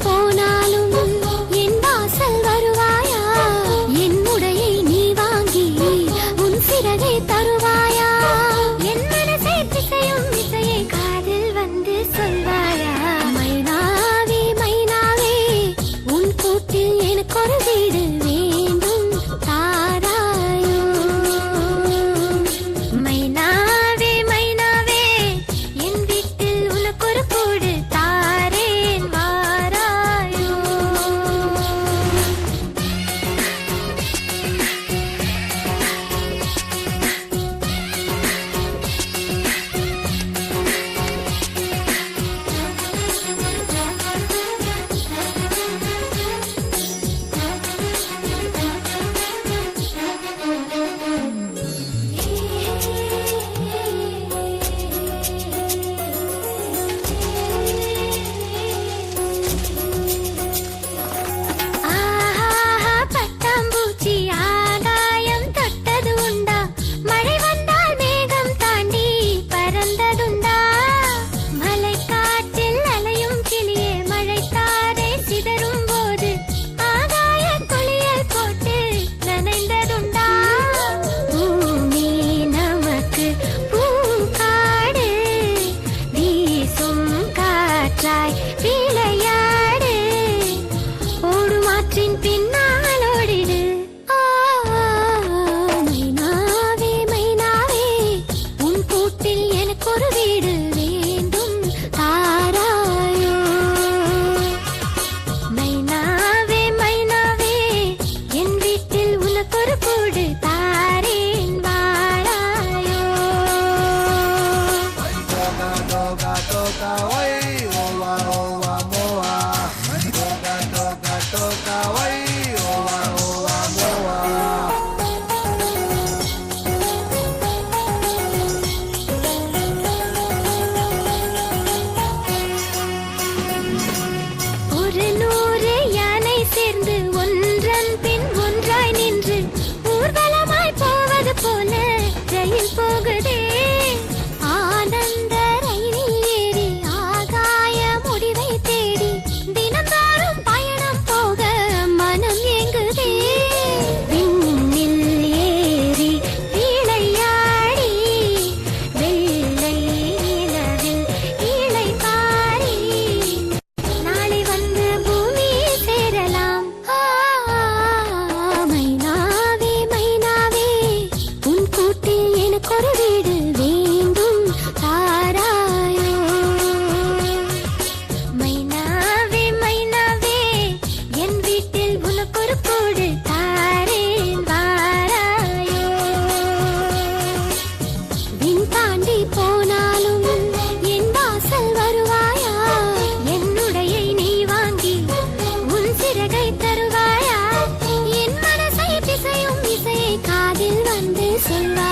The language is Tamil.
போனாலும் என் வாசல் வருவாயா? என் உடையை நீ வாங்கி உன் சிறகை தருவாயா? என் மனசை திசையும் இசையை காதில் வந்து சொல்வாயா? மைனாவே மைனாவே உன் கூட்டில் எனக்கு ஒரு வீடு வேண்டும் தாராயோ? மைனாவே மைனாவே என் வீட்டில் உனக்கு ஒரு கூடு தாரேன் வாராயோ? ஆஹா பட்டாம்பூச்சி ஆகாயம் தொட்டது உண்டா? மழை வந்தால் மேகம் தாண்டி பறந்ததுண்டா? மலைக்காற்றில் அலையும் கிளியே மழைத்தாரை சிதறும் போது ஆகாய குளியல் போட்டு நனைந்ததுண்டா? பூமி நமக்கு பூக்காடு வீசும் காற்றாய் விளையாடு ஓடுமாற்றின் பின்னால் ஓடிடு. மைனாவே மைனாவே உன் கூட்டில் எனக்கு ஒரு வீடு வேண்டும் தாராயோ? மைனாவே மைனாவே என் வீட்டில் உனக்கு ஒரு கூடு தாரேன் வாராயோ? Toca, toca, toca, oi, oa, oa, moa. Toca, toca, toca, oi, oa, oa, moa. ஒரு 100 யானை சேர்ந்து ஒன்றன் பின் ஒன்றாய் நின்று ஊர்வலமாய் போவது போல ரயில் போகுதே. ஆனந்த ரயிலில் ஏறி ஆகாய முடிவை தேடி தினந்தோறும் பயணம் போக மனம் ஏங்குதே. விண்ணில் ஏறி விளையாடி வெள்ளை நிலவில் இளைப்பாரி நாளை வந்து பூமி சேரலாம். மைனாவே மைனாவே உன் கூட்டில் எனக்கு ஒரு வீடு வேண்டும் தாராயோ? மைனாவே மைனாவே என் வீட்டில் உனக்கு ஒரு கூடு தாரேன் வாராயோ? விண் தாண்டி போனாலும் என் வாசல் வருவாயா? என் உடையை நீ வாங்கி உன் சிறகை தருவாயா? என் மனசை திசையும் இசையை காதில் வந்து சொல்வாயா?